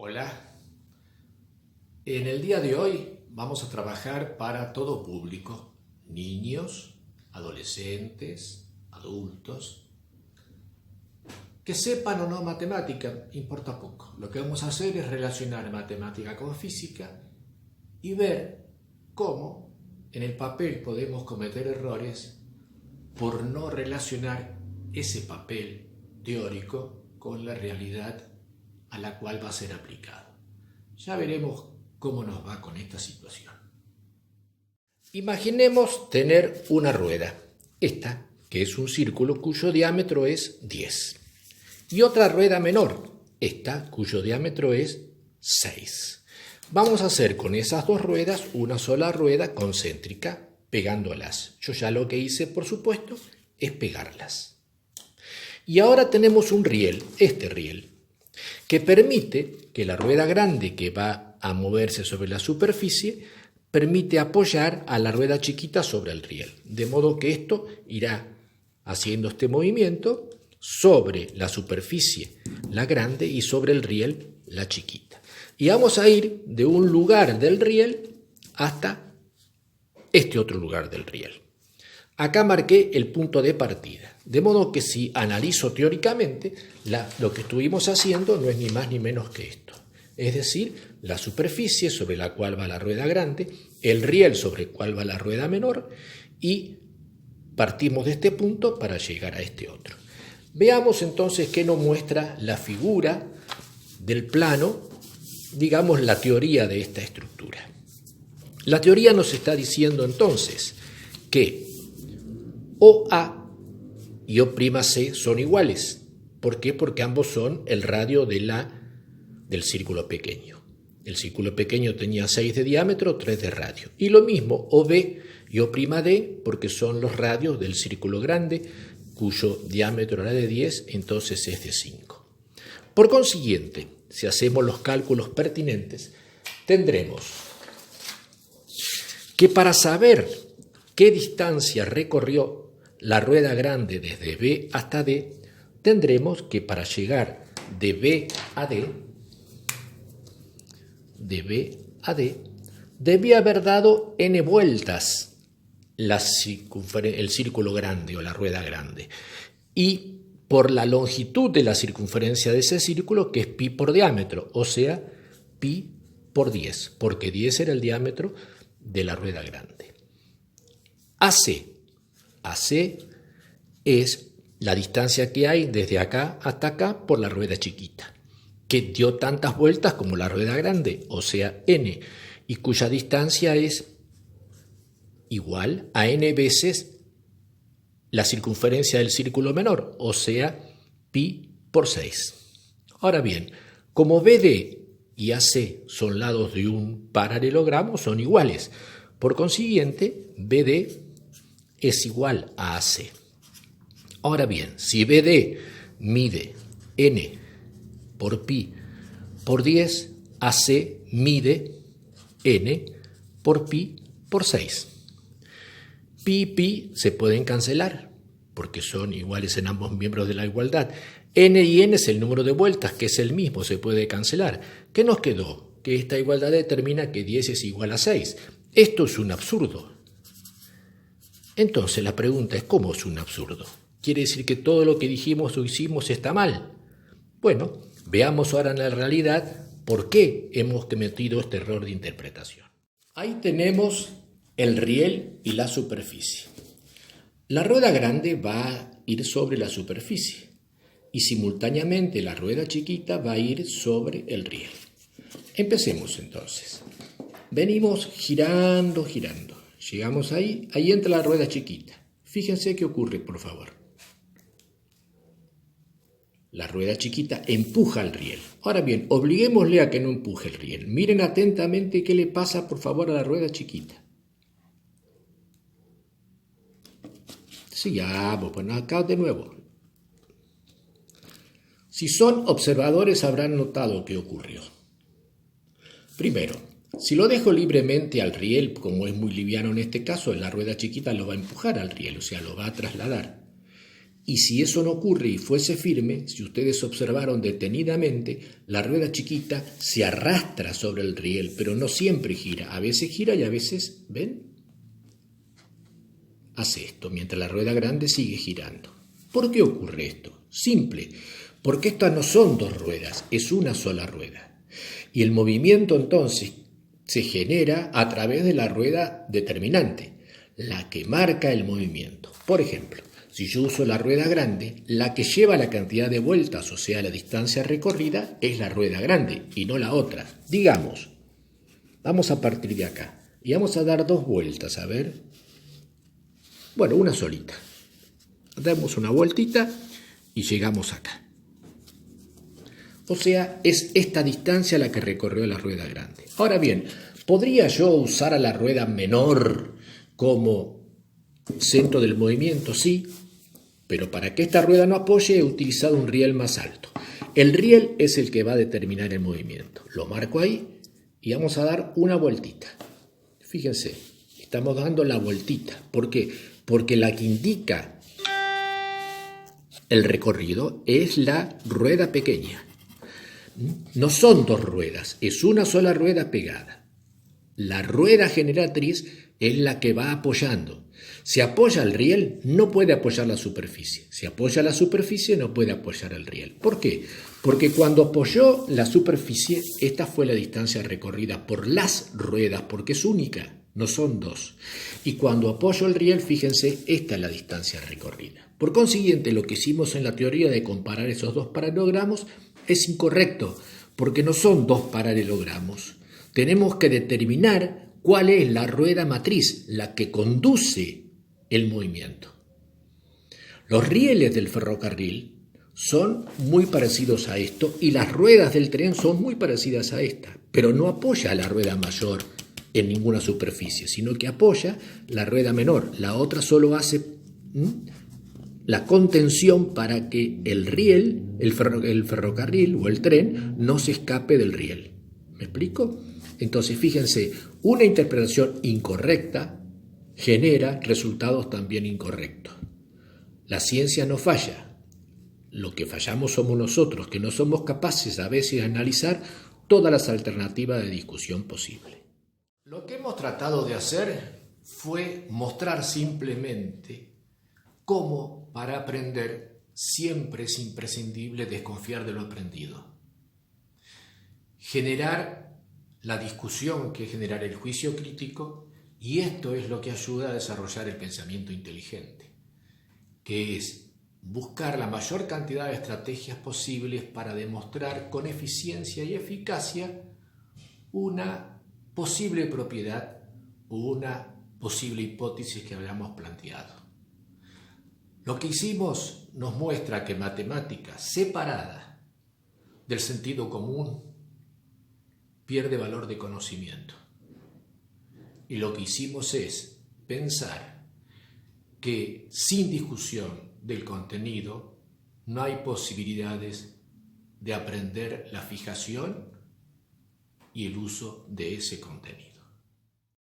Hola, en el día de hoy vamos a trabajar para todo público, niños, adolescentes, adultos, que sepan o no matemática, importa poco. Lo que vamos a hacer es relacionar matemática con física y ver cómo en el papel podemos cometer errores por no relacionar ese papel teórico con la realidad a la cual va a ser aplicado. Ya veremos cómo nos va con esta situación. Imaginemos tener una rueda, esta, que es un círculo cuyo diámetro es 10, y otra rueda menor, esta, cuyo diámetro es 6. Vamos a hacer con esas dos ruedas una sola rueda concéntrica, pegándolas. Yo ya lo que hice, por supuesto, es pegarlas. Y ahora tenemos un riel, este riel, que permite que la rueda grande que va a moverse sobre la superficie permite apoyar a la rueda chiquita sobre el riel, de modo que esto irá haciendo este movimiento sobre la superficie, la grande, y sobre el riel, la chiquita. Y vamos a ir de un lugar del riel hasta este otro lugar del riel. Acá marqué el punto de partida, de modo que si analizo teóricamente, lo que estuvimos haciendo no es ni más ni menos que esto. Es decir, la superficie sobre la cual va la rueda grande, el riel sobre el cual va la rueda menor, y partimos de este punto para llegar a este otro. Veamos entonces qué nos muestra la figura del plano, digamos la teoría de esta estructura. La teoría nos está diciendo entonces que OA y O'C son iguales. ¿Por qué? Porque ambos son el radio del círculo pequeño. El círculo pequeño tenía 6 de diámetro, 3 de radio. Y lo mismo OB y O'D, porque son los radios del círculo grande, cuyo diámetro era de 10, entonces es de 5. Por consiguiente, si hacemos los cálculos pertinentes, tendremos que para saber qué distancia recorrió la rueda grande desde B hasta D, tendremos que para llegar de B a D, debía haber dado n vueltas el círculo grande o la rueda grande. Y por la longitud de la circunferencia de ese círculo, que es pi por diámetro, o sea, pi por 10, porque 10 era el diámetro de la rueda grande. AC es la distancia que hay desde acá hasta acá por la rueda chiquita, que dio tantas vueltas como la rueda grande, o sea, n, y cuya distancia es igual a n veces la circunferencia del círculo menor, o sea, pi por 6. Ahora bien, como BD y AC son lados de un paralelogramo, son iguales. Por consiguiente, BD es igual a AC. Ahora bien, si BD mide n por pi por 10, AC mide n por pi por 6. Pi y pi se pueden cancelar porque son iguales en ambos miembros de la igualdad. N y n es el número de vueltas, que es el mismo, se puede cancelar. ¿Qué nos quedó? Que esta igualdad determina que 10 es igual a 6. Esto es un absurdo. Entonces la pregunta es, ¿cómo es un absurdo? ¿Quiere decir que todo lo que dijimos o hicimos está mal? Bueno, veamos ahora en la realidad por qué hemos cometido este error de interpretación. Ahí tenemos el riel y la superficie. La rueda grande va a ir sobre la superficie y simultáneamente la rueda chiquita va a ir sobre el riel. Empecemos entonces. Venimos girando. Llegamos ahí entra la rueda chiquita. Fíjense qué ocurre, por favor. La rueda chiquita empuja al riel. Ahora bien, obliguémosle a que no empuje el riel. Miren atentamente qué le pasa, por favor, a la rueda chiquita. Sigamos, bueno, acá de nuevo. Si son observadores habrán notado qué ocurrió. Primero, si lo dejo libremente al riel, como es muy liviano en este caso, la rueda chiquita lo va a empujar al riel, o sea, lo va a trasladar. Y si eso no ocurre y fuese firme, si ustedes observaron detenidamente, la rueda chiquita se arrastra sobre el riel, pero no siempre gira. A veces gira y a veces, ¿ven? Hace esto, mientras la rueda grande sigue girando. ¿Por qué ocurre esto? Simple, porque estas no son dos ruedas, es una sola rueda. Y el movimiento entonces se genera a través de la rueda determinante, la que marca el movimiento. Por ejemplo, si yo uso la rueda grande, la que lleva la cantidad de vueltas, o sea, la distancia recorrida, es la rueda grande y no la otra. Digamos, vamos a partir de acá y vamos a dar 2 vueltas, a ver. Bueno, una solita. Damos una vueltita y llegamos acá. O sea, es esta distancia la que recorrió la rueda grande. Ahora bien, ¿podría yo usar a la rueda menor como centro del movimiento? Sí, pero para que esta rueda no apoye he utilizado un riel más alto. El riel es el que va a determinar el movimiento. Lo marco ahí y vamos a dar una vueltita. Fíjense, estamos dando la vueltita. ¿Por qué? Porque la que indica el recorrido es la rueda pequeña. No son 2 ruedas, es una sola rueda pegada. La rueda generatriz es la que va apoyando. Si apoya el riel, no puede apoyar la superficie. Si apoya la superficie, no puede apoyar el riel. ¿Por qué? Porque cuando apoyó la superficie, esta fue la distancia recorrida por las ruedas, porque es única, no son 2. Y cuando apoyo el riel, fíjense, esta es la distancia recorrida. Por consiguiente, lo que hicimos en la teoría de comparar esos 2 paralelogramos es incorrecto, porque no son 2 paralelogramos. Tenemos que determinar cuál es la rueda matriz, la que conduce el movimiento. Los rieles del ferrocarril son muy parecidos a esto y las ruedas del tren son muy parecidas a esta, pero no apoya a la rueda mayor en ninguna superficie, sino que apoya la rueda menor. La otra solo hace la contención para que el riel, el ferrocarril o el tren no se escape del riel. ¿Me explico? Entonces, fíjense, una interpretación incorrecta genera resultados también incorrectos. La ciencia no falla. Lo que fallamos somos nosotros, que no somos capaces a veces de analizar todas las alternativas de discusión posible. Lo que hemos tratado de hacer fue mostrar simplemente cómo para aprender siempre es imprescindible desconfiar de lo aprendido. Generar la discusión que generar el juicio crítico, y esto es lo que ayuda a desarrollar el pensamiento inteligente, que es buscar la mayor cantidad de estrategias posibles para demostrar con eficiencia y eficacia una posible propiedad o una posible hipótesis que habíamos planteado. Lo que hicimos nos muestra que matemática separada del sentido común pierde valor de conocimiento. Y lo que hicimos es pensar que sin discusión del contenido no hay posibilidades de aprender la fijación y el uso de ese contenido.